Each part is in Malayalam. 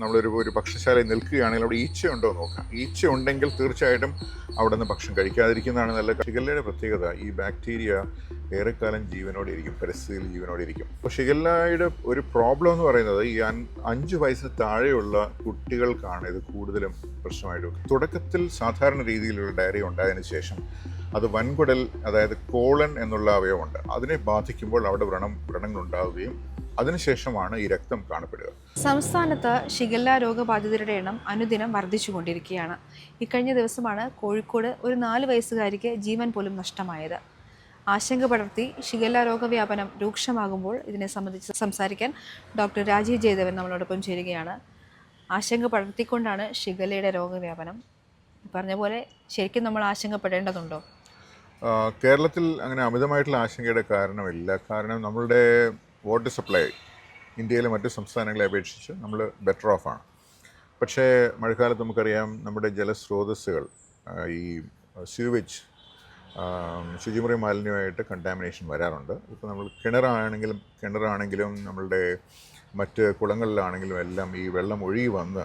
നമ്മളൊരു ഭക്ഷണശാലയിൽ നിൽക്കുകയാണെങ്കിൽ അവിടെ ഈച്ച ഉണ്ടോ എന്ന് നോക്കാം. ഈച്ച ഉണ്ടെങ്കിൽ തീർച്ചയായിട്ടും അവിടെ നിന്ന് ഭക്ഷണം കഴിക്കാതിരിക്കുന്നതാണ് നല്ല. ഷിഗല്ലയുടെ പ്രത്യേകത ഈ ബാക്ടീരിയ ഏറെക്കാലം ജീവനോടെ ഇരിക്കും, പരിസ്ഥിതിയിൽ ജീവനോടെ ഇരിക്കും. അപ്പോൾ ഷിഗല്ലയുടെ ഒരു പ്രോബ്ലം എന്ന് പറയുന്നത് ഈ 5 വയസ്സിന് താഴെയുള്ള കുട്ടികൾക്കാണ് ഇത് കൂടുതലും പ്രശ്നമായിട്ട്. തുടക്കത്തിൽ സാധാരണ രീതിയിലുള്ള ഡയറിയ ഉണ്ടായതിനു ശേഷം അത് വൻകുടൽ, അതായത് കോളൻ എന്നുള്ള അവയവമുണ്ട്, അതിനെ ബാധിക്കുമ്പോൾ അവിടെ വ്രണങ്ങളുണ്ടാവുകയും അതിനുശേഷമാണ് ഈ രക്തം കാണപ്പെടുക. സംസ്ഥാനത്ത് ഷിഗല്ല രോഗബാധിതരുടെ എണ്ണം അനുദിനം വർദ്ധിച്ചുകൊണ്ടിരിക്കുകയാണ്. ഇക്കഴിഞ്ഞ ദിവസമാണ് കോഴിക്കോട് ഒരു 4 വയസ്സുകാരിക്ക് ജീവൻ പോലും നഷ്ടമായത്. ആശങ്ക പടർത്തി ഷിഗല്ല രോഗവ്യാപനം രൂക്ഷമാകുമ്പോൾ ഇതിനെ സംബന്ധിച്ച് സംസാരിക്കാൻ ഡോക്ടർ രാജീവ് ജയദേവൻ നമ്മളോടൊപ്പം ചേരുകയാണ്. ആശങ്ക പടർത്തിക്കൊണ്ടാണ് ഷിഗല്ലയുടെ രോഗവ്യാപനം. പറഞ്ഞ പോലെ ശരിക്കും നമ്മൾ ആശങ്കപ്പെടേണ്ടതുണ്ടോ? കേരളത്തിൽ അങ്ങനെ അമിതമായിട്ടുള്ള ആശങ്കയുടെ കാരണമില്ല. കാരണം നമ്മളുടെ വാട്ടർ സപ്ലൈ ഇന്ത്യയിലെ മറ്റ് സംസ്ഥാനങ്ങളെ അപേക്ഷിച്ച് നമ്മൾ ബെറ്റർ ഓഫാണ്. പക്ഷേ മഴക്കാലത്ത് നമുക്കറിയാം നമ്മുടെ ജലസ്രോതസ്സുകൾ ഈ സ്യൂവേജ്, ശുചിമുറി മാലിന്യമായിട്ട് കണ്ടാമിനേഷൻ വരാറുണ്ട്. ഇപ്പോൾ നമ്മൾ കിണറാണെങ്കിലും നമ്മളുടെ മറ്റ് കുളങ്ങളിലാണെങ്കിലും എല്ലാം ഈ വെള്ളം ഒഴുകി വന്ന്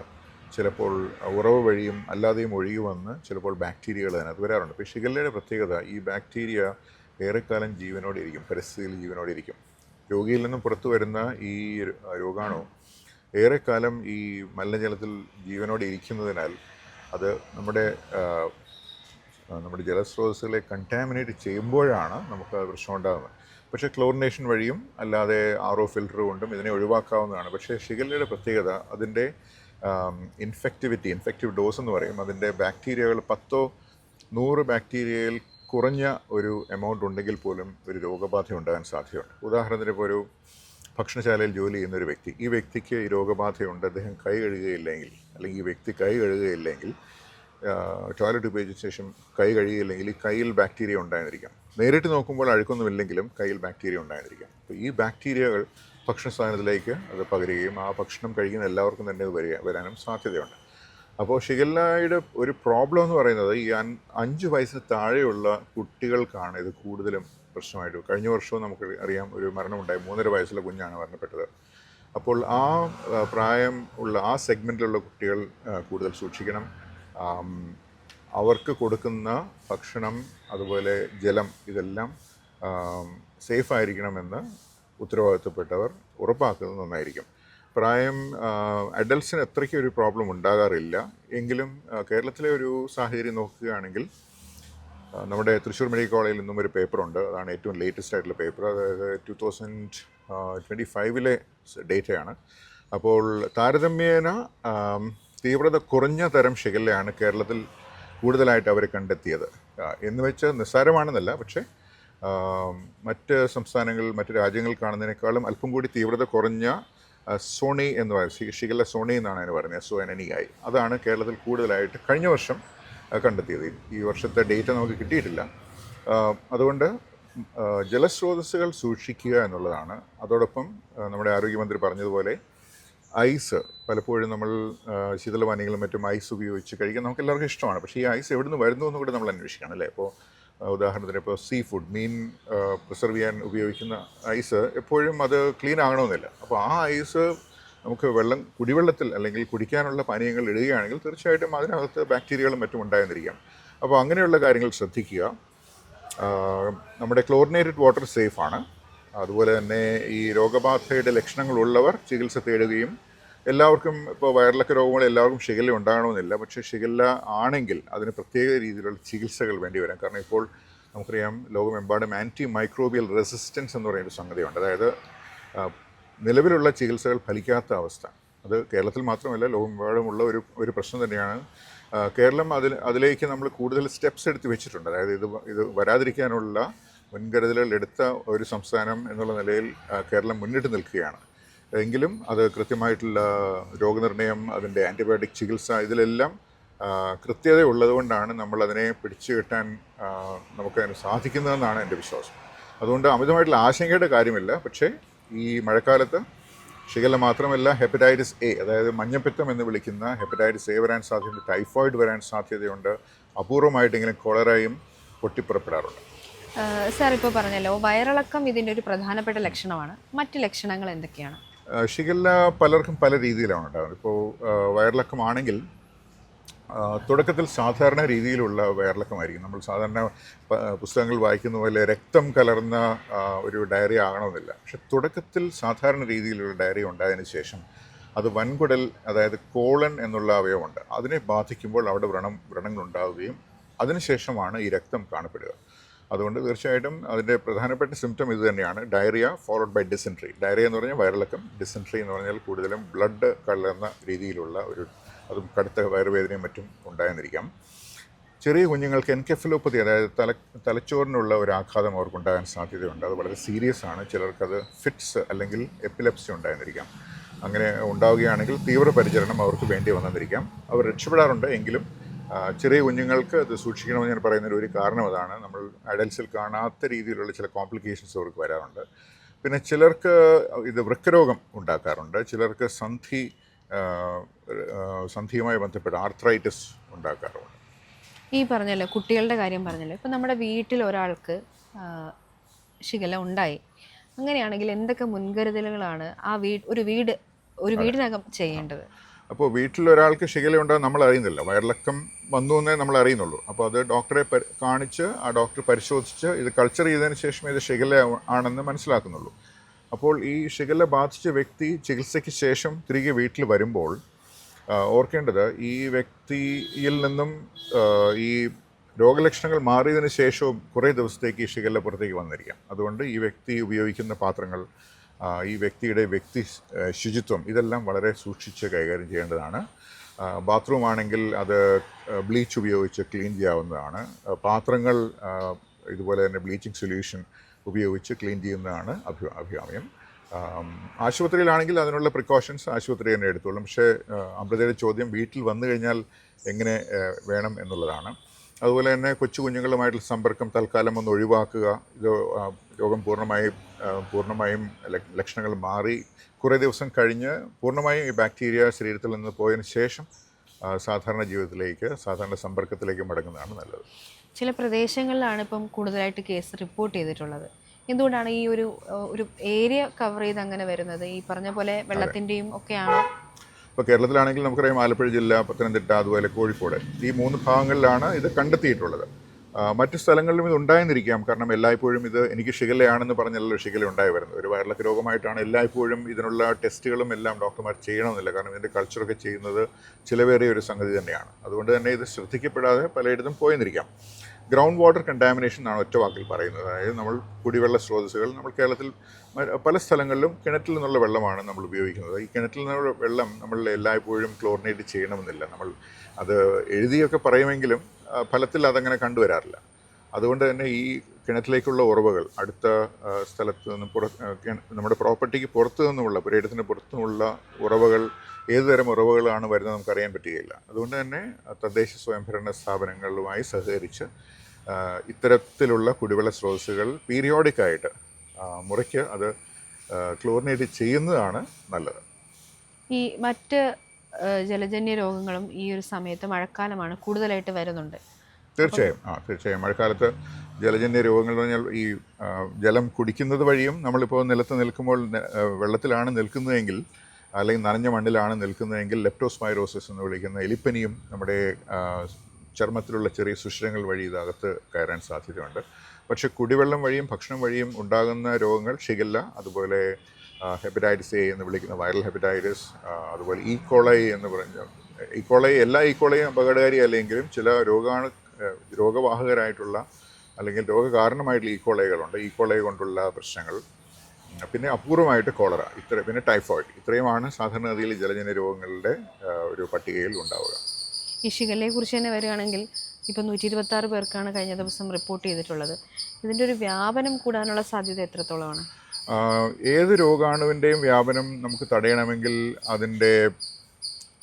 ചിലപ്പോൾ ഉറവ് വഴിയും അല്ലാതെയും ഒഴുകി വന്ന് ചിലപ്പോൾ ബാക്ടീരിയകൾ അതിനകത്ത് വരാറുണ്ട്. അപ്പോൾ ഷിഗല്ലയുടെ പ്രത്യേകത ഈ ബാക്ടീരിയ ഏറെക്കാലം ജീവനോടെ ഇരിക്കും, പരിസ്ഥിതിയിൽ ജീവനോടെ ഇരിക്കും. രോഗിയിൽ നിന്നും പുറത്തു വരുന്ന ഈ രോഗാണു ഏറെക്കാലം ഈ മലിനജലത്തിൽ ജീവനോടെ ഇരിക്കുന്നതിനാൽ അത് നമ്മുടെ ജലസ്രോതസ്സുകളെ കണ്ടാമിനേറ്റ് ചെയ്യുമ്പോഴാണ് നമുക്ക് പ്രശ്നം ഉണ്ടാകുന്നത്. പക്ഷേ ക്ലോറിനേഷൻ വഴിയും അല്ലാതെ RO ഫിൽറ്റർ കൊണ്ടും ഇതിനെ ഒഴിവാക്കാവുന്നതാണ്. പക്ഷേ ഷിഗല്ലയുടെ പ്രത്യേകത അതിൻ്റെ ഇൻഫെക്റ്റീവ് ഡോസ് എന്ന് പറയും. അതിൻ്റെ ബാക്ടീരിയകൾ 10-100 ബാക്ടീരിയയിൽ കുറഞ്ഞ ഒരു എമൗണ്ട് ഉണ്ടെങ്കിൽ പോലും ഒരു രോഗബാധ ഉണ്ടാകാൻ സാധ്യതയുണ്ട്. ഉദാഹരണത്തിന് ഇപ്പോൾ ഒരു ഭക്ഷണശാലയിൽ ജോലി ചെയ്യുന്ന ഒരു വ്യക്തി, ഈ വ്യക്തിക്ക് ഈ രോഗബാധയുണ്ട്, അദ്ദേഹം കൈ കഴുകുകയില്ലെങ്കിൽ, അല്ലെങ്കിൽ ഈ വ്യക്തി കൈ കഴുകുകയില്ലെങ്കിൽ, ടോയ്ലറ്റ് ഉപയോഗിച്ച ശേഷം കൈ കഴുകുകയില്ലെങ്കിൽ ഈ കയ്യിൽ ബാക്ടീരിയ ഉണ്ടായിരിക്കാം. നേരിട്ട് നോക്കുമ്പോൾ അഴുക്കൊന്നുമില്ലെങ്കിലും കയ്യിൽ ബാക്ടീരിയ ഉണ്ടായിരിക്കാം. അപ്പോൾ ഈ ബാക്ടീരിയകൾ ഭക്ഷണസ്ഥാനത്തിലേക്ക് അത് പകരുകയും ആ ഭക്ഷണം കഴിക്കുന്ന എല്ലാവർക്കും തന്നെ ഇത് വരാനും സാധ്യതയുണ്ട്. അപ്പോൾ ഷിഗല്ലയുടെ ഒരു പ്രോബ്ലം എന്ന് പറയുന്നത് ഈ 5 വയസ്സിന് താഴെയുള്ള കുട്ടികൾക്കാണ് ഇത് കൂടുതലും പ്രശ്നമായിട്ട്. കഴിഞ്ഞ വർഷവും നമുക്ക് അറിയാം ഒരു മരണമുണ്ടായി, 3.5 വയസ്സുള്ള കുഞ്ഞാണ് മരണപ്പെട്ടത്. അപ്പോൾ ആ പ്രായം ഉള്ള ആ സെഗ്മെൻറ്റിലുള്ള കുട്ടികൾ കൂടുതൽ സൂക്ഷിക്കണം. അവർക്ക് കൊടുക്കുന്ന ഭക്ഷണം അതുപോലെ ജലം ഇതെല്ലാം സേഫായിരിക്കണമെന്ന് ഉത്തരവാദിത്തപ്പെട്ടവർ ഉറപ്പാക്കുന്നത് നന്നായിരിക്കും. പ്രായം അഡൽട്ട്സിന് അത്രയ്ക്ക് ഒരു പ്രോബ്ലം ഉണ്ടാകാറില്ല. എങ്കിലും കേരളത്തിലെ ഒരു സാഹചര്യം നോക്കുകയാണെങ്കിൽ നമ്മുടെ തൃശ്ശൂർ മെഡിക്കൽ കോളേജിൽ നിന്നും ഒരു പേപ്പറുണ്ട്. അതാണ് ഏറ്റവും ലേറ്റസ്റ്റ് ആയിട്ടുള്ള പേപ്പർ. അതായത് 2025 ഡേറ്റയാണ്. അപ്പോൾ താരതമ്യേന തീവ്രത കുറഞ്ഞ തരം ഷിഗല്ലയാണ് കേരളത്തിൽ കൂടുതലായിട്ട് അവർ കണ്ടെത്തിയത്. എന്ന് വെച്ച് നിസ്സാരമാണെന്നല്ല, പക്ഷേ മറ്റ് സംസ്ഥാനങ്ങൾ, മറ്റ് രാജ്യങ്ങൾ കാണുന്നതിനേക്കാളും അല്പം കൂടി തീവ്രത കുറഞ്ഞ സോണി എന്ന് പറയുന്നത്, ഷിഗല്ല സോണി എന്നാണ് അതിന് പറയുന്നത്, SONNEI. അതാണ് കേരളത്തിൽ കൂടുതലായിട്ട് കഴിഞ്ഞ വർഷം കണ്ടെത്തിയത്. ഈ വർഷത്തെ ഡേറ്റ നമുക്ക് കിട്ടിയിട്ടില്ല. അതുകൊണ്ട് ജലസ്രോതസ്സുകൾ സൂക്ഷിക്കുക എന്നുള്ളതാണ്. അതോടൊപ്പം നമ്മുടെ ആരോഗ്യമന്ത്രി പറഞ്ഞതുപോലെ ഐസ്, പലപ്പോഴും നമ്മൾ ശീതളപാനീയങ്ങളും മറ്റും ഐസ് ഉപയോഗിച്ച് കഴിക്കാൻ നമുക്ക് എല്ലാവർക്കും ഇഷ്ടമാണ്. പക്ഷേ ഈ ഐസ് എവിടെ നിന്ന് വരുന്നു എന്ന് കൂടെ നമ്മൾ അന്വേഷിക്കണം, അല്ലേ? അപ്പോൾ ഉദാഹരണത്തിന് ഇപ്പോൾ സീ ഫുഡ്, മീൻ പ്രിസർവ് ചെയ്യാൻ ഉപയോഗിക്കുന്ന ഐസ് എപ്പോഴും അത് ക്ലീൻ ആകണമെന്നില്ല. അപ്പോൾ ആ ഐസ് നമുക്ക് കുടിവെള്ളത്തിൽ അല്ലെങ്കിൽ കുടിക്കാനുള്ള പാനീയങ്ങൾ ഇടുകയാണെങ്കിൽ തീർച്ചയായിട്ടും അതിനകത്ത് ബാക്ടീരിയകളും മറ്റും ഉണ്ടായിരുന്നിരിക്കാം. അപ്പോൾ അങ്ങനെയുള്ള കാര്യങ്ങൾ ശ്രദ്ധിക്കുക. നമ്മുടെ ക്ലോറിനേറ്റഡ് വാട്ടർ സേഫാണ്. അതുപോലെ തന്നെ ഈ രോഗബാധയുടെ ലക്ഷണങ്ങളുള്ളവർ ചികിത്സ തേടുകയും, എല്ലാവർക്കും ഇപ്പോൾ വയറിളക്ക രോഗങ്ങൾ എല്ലാവർക്കും ഷിഗല്ല ഉണ്ടാകണമെന്നില്ല. പക്ഷേ ഷിഗല്ല ആണെങ്കിൽ അതിന് പ്രത്യേക രീതിയിലുള്ള ചികിത്സകൾ വേണ്ടി വരാം. കാരണം ഇപ്പോൾ നമുക്കറിയാം ലോകമെമ്പാടും ആൻറ്റി മൈക്രോബിയൽ റെസിസ്റ്റൻസ് എന്ന് പറയുന്ന സംഗതിയുണ്ട്. അതായത് നിലവിലുള്ള ചികിത്സകൾ ഫലിക്കാത്ത അവസ്ഥ. അത് കേരളത്തിൽ മാത്രമല്ല, ലോകമെമ്പാടുമുള്ള ഒരു പ്രശ്നം തന്നെയാണ്. കേരളം അതിലേക്ക് നമ്മൾ കൂടുതൽ സ്റ്റെപ്സ് എടുത്ത് വെച്ചിട്ടുണ്ട്. അതായത് ഇത് വരാതിരിക്കാനുള്ള മുൻകരുതലുകൾ എടുത്ത ഒരു സംസ്ഥാനം എന്നുള്ള നിലയിൽ കേരളം മുന്നിട്ട് നിൽക്കുകയാണ്. എങ്കിലും അത് കൃത്യമായിട്ടുള്ള രോഗനിർണയം, അതിൻ്റെ ആൻറ്റിബയോട്ടിക് ചികിത്സ, ഇതിലെല്ലാം കൃത്യത ഉള്ളതുകൊണ്ടാണ് നമ്മളതിനെ പിടിച്ചു കെട്ടാൻ നമുക്കതിന് സാധിക്കുന്നതെന്നാണ് എൻ്റെ വിശ്വാസം. അതുകൊണ്ട് അമിതമായിട്ടുള്ള ആശങ്കയുടെ കാര്യമില്ല. പക്ഷേ ഈ മഴക്കാലത്ത് ഷിഗല്ല മാത്രമല്ല, ഹെപ്പറ്റൈറ്റിസ് എ, അതായത് മഞ്ഞപ്പിത്തം എന്ന് വിളിക്കുന്ന ഹെപ്പറ്റൈറ്റിസ് എ വരാൻ സാധ്യതയുണ്ട്, ടൈഫോയിഡ് വരാൻ സാധ്യതയുണ്ട്, അപൂർവമായിട്ടെങ്കിലും കൊളറയും പൊട്ടിപ്പുറപ്പെടാറുണ്ട്. സാർ ഇപ്പോൾ പറഞ്ഞല്ലോ വയറിളക്കം ഇതിൻ്റെ ഒരു പ്രധാനപ്പെട്ട ലക്ഷണമാണ്. മറ്റ് ലക്ഷണങ്ങൾ എന്തൊക്കെയാണ്? ഷിഗല്ല പലർക്കും പല രീതിയിലാണ് ഉണ്ടാകുന്നത്. ഇപ്പോൾ വയറിളക്കമാണെങ്കിൽ തുടക്കത്തിൽ സാധാരണ രീതിയിലുള്ള വയറിളക്കമായിരിക്കും. നമ്മൾ സാധാരണ പുസ്തകങ്ങൾ വായിക്കുന്ന പോലെ രക്തം കലർന്ന ഒരു ഡയറിയ ആകണമെന്നില്ല. പക്ഷെ തുടക്കത്തിൽ സാധാരണ രീതിയിലുള്ള ഡയറിയ ഉണ്ടായതിന് ശേഷം അത് വൻകുടൽ, അതായത് കോളൻ എന്നുള്ള അവയവമുണ്ട്, അതിനെ ബാധിക്കുമ്പോൾ അവിടെ വ്രണങ്ങൾ ഉണ്ടാവുകയും അതിനുശേഷമാണ് ഈ രക്തം കാണപ്പെടുക. അതുകൊണ്ട് തീർച്ചയായിട്ടും അതിൻ്റെ പ്രധാനപ്പെട്ട സിംറ്റം ഇത് തന്നെയാണ്, diarrhoea followed by dysentery. Diarrhoea എന്ന് പറഞ്ഞാൽ വയറിളക്കം, ഡിസെൻട്രി എന്ന് പറഞ്ഞാൽ കൂടുതലും ബ്ലഡ് കലർന്ന രീതിയിലുള്ള ഒരു, അതും കടുത്ത വയറുവേദനയും മറ്റും ഉണ്ടായെന്നിരിക്കാം. ചെറിയ കുഞ്ഞുങ്ങൾക്ക് എൻകെഫലോപ്പതി, അതായത് തലച്ചോറിനുള്ള ഒരു ആഘാതം അവർക്കുണ്ടാകാൻ സാധ്യതയുണ്ട്. അത് വളരെ സീരിയസ് ആണ്. ചിലർക്കത് ഫിറ്റ്സ് അല്ലെങ്കിൽ എപ്പിലെപ്സി ഉണ്ടായെന്നിരിക്കാം. അങ്ങനെ ഉണ്ടാവുകയാണെങ്കിൽ തീവ്രപരിചരണം അവർക്ക് വേണ്ടി വന്നെന്നിരിക്കാം. അവർ രക്ഷപ്പെടാറുണ്ട്. എങ്കിലും ചെറിയ കുഞ്ഞുങ്ങൾക്ക് അത് സൂക്ഷിക്കണമെന്ന് ഞാൻ പറയുന്നതിന് ഒരു കാരണം അതാണ്. നമ്മൾ അഡൽട്സിൽ കാണാത്ത രീതിയിലുള്ള ചില കോംപ്ലിക്കേഷൻസ് അവർക്ക് വരാറുണ്ട്. പിന്നെ ചിലർക്ക് ഇത് വൃക്കരോഗം ഉണ്ടാക്കാറുണ്ട്. ചിലർക്ക് സന്ധിയുമായി ബന്ധപ്പെട്ട് ആർത്രൈറ്റിസ് ഉണ്ടാക്കാറുണ്ട്. ഈ പറഞ്ഞല്ലോ കുട്ടികളുടെ കാര്യം പറഞ്ഞല്ലോ, ഇപ്പം നമ്മുടെ വീട്ടിൽ ഒരാൾക്ക് ഷിഗല്ല ഉണ്ടായി, അങ്ങനെയാണെങ്കിൽ എന്തൊക്കെ മുൻകരുതലുകളാണ് ആ ഒരു വീടിനകം ചെയ്യേണ്ടത്? അപ്പോൾ വീട്ടിൽ ഒരാൾക്ക് ഷിഗല്ല ഉണ്ടാകും നമ്മൾ അറിയുന്നില്ല. വയറിളക്കം വന്നു എന്നേ നമ്മൾ അറിയുന്നുള്ളൂ. അപ്പോൾ അത് ഡോക്ടറെ കാണിച്ച് ആ ഡോക്ടർ പരിശോധിച്ച് ഇത് കൾച്ചർ ചെയ്തതിന് ശേഷമേ ഇത് ഷിഗല്ല ആണെന്ന് മനസ്സിലാക്കുന്നുള്ളൂ. അപ്പോൾ ഈ ഷിഗല്ല ബാധിച്ച വ്യക്തി ചികിത്സയ്ക്ക് ശേഷം തിരികെ വീട്ടിൽ വരുമ്പോൾ ഓർക്കേണ്ടത്, ഈ വ്യക്തിയിൽ നിന്നും ഈ രോഗലക്ഷണങ്ങൾ മാറിയതിന് ശേഷവും കുറേ ദിവസത്തേക്ക് ഈ ഷിഗല്ല പുറത്തേക്ക് വന്നിരിക്കാം. അതുകൊണ്ട് ഈ വ്യക്തി ഉപയോഗിക്കുന്ന പാത്രങ്ങൾ, ഈ വ്യക്തിയുടെ ശുചിത്വം, ഇതെല്ലാം വളരെ സൂക്ഷിച്ച് കൈകാര്യം ചെയ്യേണ്ടതാണ്. ബാത്റൂം ആണെങ്കിൽ അത് ബ്ലീച്ച് ഉപയോഗിച്ച് ക്ലീൻ ചെയ്യാവുന്നതാണ്. പാത്രങ്ങൾ ഇതുപോലെ തന്നെ ബ്ലീച്ചിങ് സൊല്യൂഷൻ ഉപയോഗിച്ച് ക്ലീൻ ചെയ്യുന്നതാണ് അഭികാമ്യം. ആശുപത്രിയിലാണെങ്കിൽ അതിനുള്ള പ്രിക്കോഷൻസ് ആശുപത്രി തന്നെ എടുത്തോളും. പക്ഷേ അമൃതയുടെ ചോദ്യം വീട്ടിൽ വന്നു കഴിഞ്ഞാൽ എങ്ങനെ വേണം എന്നുള്ളതാണ്. അതുപോലെ തന്നെ കൊച്ചു കുഞ്ഞുങ്ങളുമായിട്ടുള്ള സമ്പർക്കം തൽക്കാലം ഒന്ന് ഒഴിവാക്കുക. ഇത് രോഗം പൂർണ്ണമായും ലക്ഷണങ്ങൾ മാറി കുറേ ദിവസം കഴിഞ്ഞ് പൂർണ്ണമായും ഈ ബാക്ടീരിയ ശരീരത്തിൽ നിന്ന് പോയതിന് ശേഷം സാധാരണ ജീവിതത്തിലേക്ക്, സാധാരണ സമ്പർക്കത്തിലേക്ക് മടങ്ങുന്നതാണ് നല്ലത്. ചില പ്രദേശങ്ങളിലാണ് ഇപ്പം കൂടുതലായിട്ട് കേസ് റിപ്പോർട്ട് ചെയ്തിട്ടുള്ളത്. എന്തുകൊണ്ടാണ് ഈ ഒരു ഏരിയ കവർ ചെയ്ത് അങ്ങനെ വരുന്നത്? ഈ പറഞ്ഞ പോലെ വെള്ളത്തിൻ്റെയും ഒക്കെയാണോ? ഇപ്പോൾ കേരളത്തിലാണെങ്കിൽ നമുക്കറിയാം ആലപ്പുഴ ജില്ല, പത്തനംതിട്ട, അതുപോലെ കോഴിക്കോട്, ഈ 3 ഭാഗങ്ങളിലാണ് ഇത് കണ്ടെത്തിയിട്ടുള്ളത്. മറ്റു സ്ഥലങ്ങളിലും ഇത് ഉണ്ടായെന്നിരിക്കാം. കാരണം എല്ലായ്പ്പോഴും ഇത് എനിക്ക് ഷിഗല്ലയാണെന്ന് പറഞ്ഞല്ലോ ഷിഗല്ല ഉണ്ടായി വരുന്നത്. ഒരു വയറിളക്ക രോഗമായിട്ടാണ് എല്ലായ്പ്പോഴും ഇതിനുള്ള ടെസ്റ്റുകളും എല്ലാം ഡോക്ടർമാർ ചെയ്യണമെന്നില്ല. കാരണം ഇതിൻ്റെ കൾച്ചറൊക്കെ ചെയ്യുന്നത് ചിലവേറിയ ഒരു സംഗതി തന്നെയാണ്. അതുകൊണ്ട് തന്നെ ഇത് ശ്രദ്ധിക്കപ്പെടാതെ പലയിടത്തും പോയെന്നിരിക്കാം. ഗ്രൗണ്ട് വാട്ടർ കണ്ടാമിനേഷൻ എന്നാണ് ഒറ്റ വാക്കിൽ പറയുന്നത്. അതായത് നമ്മൾ കുടിവെള്ള സ്രോതസ്സുകൾ, നമ്മൾ കേരളത്തിൽ പല സ്ഥലങ്ങളിലും കിണറ്റിൽ നിന്നുള്ള വെള്ളമാണ് നമ്മൾ ഉപയോഗിക്കുന്നത്. ഈ കിണറ്റിൽ നിന്നുള്ള വെള്ളം നമ്മൾ എല്ലായ്പ്പോഴും ക്ലോറിനേറ്റ് ചെയ്യണമെന്നില്ല. നമ്മൾ അത് എഴുതിയൊക്കെ പറയുമെങ്കിലും ഫലത്തിൽ അതങ്ങനെ കണ്ടുവരാറില്ല. അതുകൊണ്ട് തന്നെ ഈ കിണറ്റിലേക്കുള്ള ഉറവകൾ അടുത്ത സ്ഥലത്ത് നിന്നും നമ്മുടെ പ്രോപ്പർട്ടിക്ക് പുറത്തു നിന്നുമുള്ള, പുരയിടത്തിന് പുറത്തുമുള്ള ഉറവകൾ, ഏതുതരം ഉറവകളാണ് വരുന്നത് നമുക്കറിയാൻ പറ്റുകയില്ല. അതുകൊണ്ട് തന്നെ തദ്ദേശ സ്വയംഭരണ സ്ഥാപനങ്ങളുമായി സഹകരിച്ച് ഇത്തരത്തിലുള്ള കുടിവെള്ള സ്രോതസ്സുകൾ പീരിയോഡിക്കായിട്ട് മുറയ്ക്ക് അത് ക്ലോറിനേറ്റ് ചെയ്യുന്നതാണ് നല്ലത്. ഈ മറ്റ് ജലജന്യ രോഗങ്ങളും ഈ ഒരു സമയത്ത് മഴക്കാലമാണ് കൂടുതലായിട്ട് വരുന്നുണ്ട്. തീർച്ചയായും മഴക്കാലത്ത് ജലജന്യ രോഗങ്ങൾ എന്ന് പറഞ്ഞാൽ ഈ ജലം കുടിക്കുന്നത് വഴിയും, നമ്മളിപ്പോൾ നിലത്ത് നിൽക്കുമ്പോൾ വെള്ളത്തിലാണ് നിൽക്കുന്നതെങ്കിൽ അല്ലെങ്കിൽ നനഞ്ഞ മണ്ണിലാണ് നിൽക്കുന്നതെങ്കിൽ ലെപ്റ്റോസ്പൈറോസിസ് എന്ന് വിളിക്കുന്ന എലിപ്പനിയും നമ്മുടെ ചർമ്മത്തിലുള്ള ചെറിയ സുഷിരങ്ങൾ വഴി ഇതകത്ത് കയറാൻ സാധ്യതയുണ്ട്. പക്ഷേ കുടിവെള്ളം വഴിയും ഭക്ഷണം വഴിയും ഉണ്ടാകുന്ന രോഗങ്ങൾ ഷിഗല്ല, അതുപോലെ ഹെപ്പറ്റൈറ്റിസ് എ എന്ന് വിളിക്കുന്ന വൈറൽ ഹെപ്പറ്റൈറ്റിസ്, അതുപോലെ ഈക്കോളൈ എന്ന് പറഞ്ഞ എല്ലാ ഈക്കോളയും അപകടകാരിയല്ലെങ്കിലും ചില രോഗവാഹകരായിട്ടുള്ള അല്ലെങ്കിൽ രോഗകാരണമായിട്ടുള്ള ഈക്കോളൈകളുണ്ട്. ഈക്കോളൈ കൊണ്ടുള്ള പ്രശ്നങ്ങൾ, പിന്നെ അപൂർവമായിട്ട് കോളറ, പിന്നെ ടൈഫോയിഡ്, ഇത്രയുമാണ് സാധാരണഗതിയിൽ ജലജന്യ രോഗങ്ങളുടെ ഒരു പട്ടികയിൽ ഉണ്ടാവുക. ഈ ഷിഗല്ലയെക്കുറിച്ച് തന്നെ വരികയാണെങ്കിൽ ഇപ്പം 126 പേർക്കാണ് കഴിഞ്ഞ ദിവസം റിപ്പോർട്ട് ചെയ്തിട്ടുള്ളത്. ഇതിൻ്റെ ഒരു വ്യാപനം കൂടാനുള്ള സാധ്യത എത്രത്തോളമാണ്? ഏത് രോഗാണുവിൻ്റെയും വ്യാപനം നമുക്ക് തടയണമെങ്കിൽ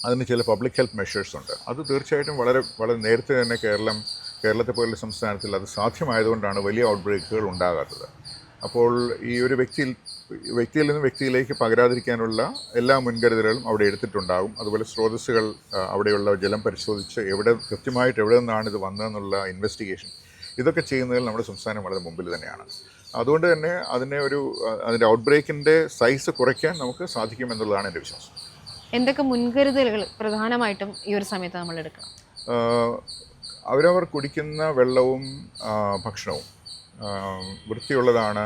അതിന് ചില പബ്ലിക് ഹെൽത്ത് മെഷേഴ്സ് ഉണ്ട്. അത് തീർച്ചയായിട്ടും വളരെ നേരത്തെ തന്നെ കേരളത്തെ പോലുള്ള സംസ്ഥാനത്തിൽ അത് സാധ്യമായതുകൊണ്ടാണ് വലിയ ഔട്ട്ബ്രേക്കുകൾ ഉണ്ടാകാത്തത്. അപ്പോൾ ഈ ഒരു വ്യക്തിയിൽ നിന്ന് വ്യക്തിയിലേക്ക് പകരാതിരിക്കാനുള്ള എല്ലാ മുൻകരുതലുകളും അവിടെ എടുത്തിട്ടുണ്ടാകും. അതുപോലെ സ്രോതസ്സുകൾ, അവിടെയുള്ള ജലം പരിശോധിച്ച് കൃത്യമായിട്ട് എവിടെ നിന്നാണ് ഇത് വന്നതെന്നുള്ള ഇൻവെസ്റ്റിഗേഷൻ, ഇതൊക്കെ ചെയ്യുന്നതിൽ നമ്മുടെ സംസ്ഥാനം വളരെ മുമ്പിൽ തന്നെയാണ്. അതുകൊണ്ട് തന്നെ അതിൻ്റെ ഔട്ട്ബ്രേക്കിൻ്റെ സൈസ് കുറയ്ക്കാൻ നമുക്ക് സാധിക്കുമെന്നുള്ളതാണ് എൻ്റെ വിശ്വാസം. എന്തൊക്കെ മുൻകരുതലുകൾ പ്രധാനമായിട്ടും ഈ ഒരു സമയത്ത് നമ്മൾ എടുക്കണം? അവരവർ കുടിക്കുന്ന വെള്ളവും ഭക്ഷണവും വൃത്തിയുള്ളതാണ്,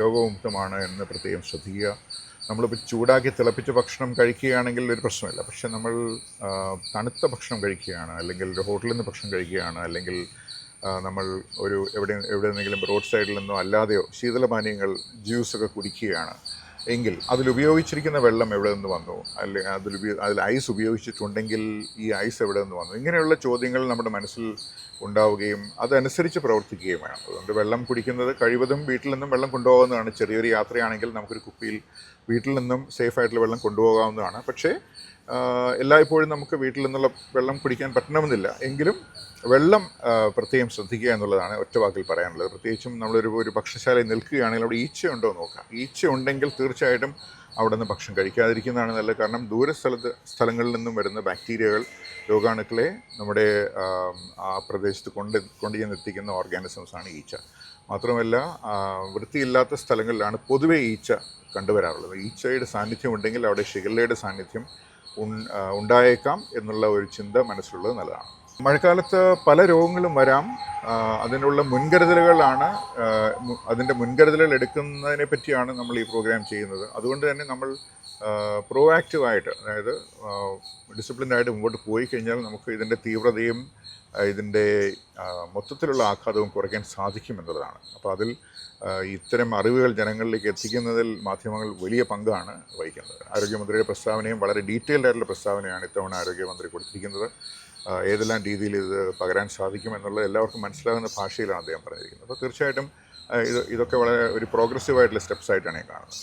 രോഗവിമുക്തമാണ് എന്ന് പ്രത്യേകം ശ്രദ്ധിക്കുക. നമ്മളിപ്പോൾ ചൂടാക്കി തിളപ്പിച്ച ഭക്ഷണം കഴിക്കുകയാണെങ്കിൽ ഒരു പ്രശ്നമില്ല. പക്ഷെ നമ്മൾ തണുത്ത ഭക്ഷണം കഴിക്കുകയാണ്, അല്ലെങ്കിൽ ഒരു ഹോട്ടലിൽ നിന്ന് ഭക്ഷണം കഴിക്കുകയാണ്, അല്ലെങ്കിൽ നമ്മൾ എവിടെ നിന്നെങ്കിലും റോഡ് സൈഡിൽ നിന്നോ അല്ലാതെയോ ശീതളപാനീയങ്ങൾ ജ്യൂസൊക്കെ കുടിക്കുകയാണ് എങ്കിൽ അതിലുപയോഗിച്ചിരിക്കുന്ന വെള്ളം എവിടെ നിന്ന് വന്നു, അല്ലെങ്കിൽ അതിൽ ഐസ് ഉപയോഗിച്ചിട്ടുണ്ടെങ്കിൽ ഈ ഐസ് എവിടെ നിന്ന് വന്നു, ഇങ്ങനെയുള്ള ചോദ്യങ്ങൾ നമ്മുടെ മനസ്സിൽ ഉണ്ടാവുകയും അതനുസരിച്ച് പ്രവർത്തിക്കുകയും വേണം. അതുകൊണ്ട് വെള്ളം കുടിക്കുന്നത് കഴിവതും വീട്ടിൽ നിന്നും വെള്ളം കൊണ്ടുപോകാവുന്നതാണ്. ചെറിയൊരു യാത്രയാണെങ്കിൽ നമുക്കൊരു കുപ്പിയിൽ വീട്ടിൽ നിന്നും സേഫായിട്ടുള്ള വെള്ളം കൊണ്ടുപോകാവുന്നതാണ്. പക്ഷേ എല്ലായ്പ്പോഴും നമുക്ക് വീട്ടിൽ നിന്നുള്ള വെള്ളം കുടിക്കാൻ പറ്റണമെന്നില്ല. എങ്കിലും വെള്ളം പ്രത്യേകം ശ്രദ്ധിക്കുക എന്നുള്ളതാണ് ഒറ്റ വാക്കിൽ പറയാനുള്ളത്. പ്രത്യേകിച്ചും നമ്മളൊരു ഭക്ഷണശാലയിൽ നിൽക്കുകയാണെങ്കിൽ അവിടെ ഈച്ച ഉണ്ടോ എന്ന് നോക്കാം. ഈച്ച ഉണ്ടെങ്കിൽ തീർച്ചയായിട്ടും അവിടെ നിന്ന് ഭക്ഷണം കഴിക്കാതിരിക്കുന്നതാണ് നല്ലത്. കാരണം സ്ഥലങ്ങളിൽ നിന്നും വരുന്ന ബാക്ടീരിയകൾ, രോഗാണുക്കളെ നമ്മുടെ ആ പ്രദേശത്ത് കൊണ്ടുചെന്നെത്തിക്കുന്ന ഓർഗാനിസംസാണ് ഈച്ച. മാത്രമല്ല വൃത്തിയില്ലാത്ത സ്ഥലങ്ങളിലാണ് പൊതുവെ ഈച്ച കണ്ടുവരാറുള്ളത്. ഈച്ചയുടെ സാന്നിധ്യം ഉണ്ടെങ്കിൽ അവിടെ ഷിഗല്ലയുടെ സാന്നിധ്യം ഉണ്ടായേക്കാം എന്നുള്ള ഒരു ചിന്ത മനസ്സിലുള്ളത് നല്ലതാണ്. മഴക്കാലത്ത് പല രോഗങ്ങളും വരാം. അതിനുള്ള മുൻകരുതലുകളാണ്, അതിൻ്റെ മുൻകരുതലുകൾ എടുക്കുന്നതിനെ പറ്റിയാണ് നമ്മൾ ഈ പ്രോഗ്രാം ചെയ്യുന്നത്. അതുകൊണ്ട് തന്നെ നമ്മൾ പ്രോആക്റ്റീവായിട്ട്, അതായത് ഡിസിപ്ലിനായിട്ട് മുമ്പോട്ട് പോയി കഴിഞ്ഞാൽ നമുക്ക് ഇതിൻ്റെ തീവ്രതയും ഇതിൻ്റെ മൊത്തത്തിലുള്ള ആഘാതവും കുറയ്ക്കാൻ സാധിക്കുമെന്നുള്ളതാണ്. അപ്പോൾ അതിൽ ഇത്തരം അറിവുകൾ ജനങ്ങളിലേക്ക് എത്തിക്കുന്നതിൽ മാധ്യമങ്ങൾ വലിയ പങ്കാണ് വഹിക്കുന്നത്. ആരോഗ്യമന്ത്രിയുടെ പ്രസ്താവനയും വളരെ ഡീറ്റെയിൽഡ് ആയിട്ടുള്ള പ്രസ്താവനയാണ് ഇത്തവണ ആരോഗ്യമന്ത്രി കൊടുത്തിരിക്കുന്നത്. ഏതെല്ലാം രീതിയിൽ ഇത് പകരാൻ സാധിക്കുമെന്നുള്ളത് എല്ലാവർക്കും മനസ്സിലാകുന്ന ഭാഷയിലാണ് അദ്ദേഹം പറഞ്ഞിരിക്കുന്നത്. അപ്പോൾ തീർച്ചയായിട്ടും ഇതൊക്കെ വളരെ ഒരു പ്രോഗ്രസീവായിട്ടുള്ള സ്റ്റെപ്സ് ആയിട്ടാണ് ഞാൻ കാണുന്നത്.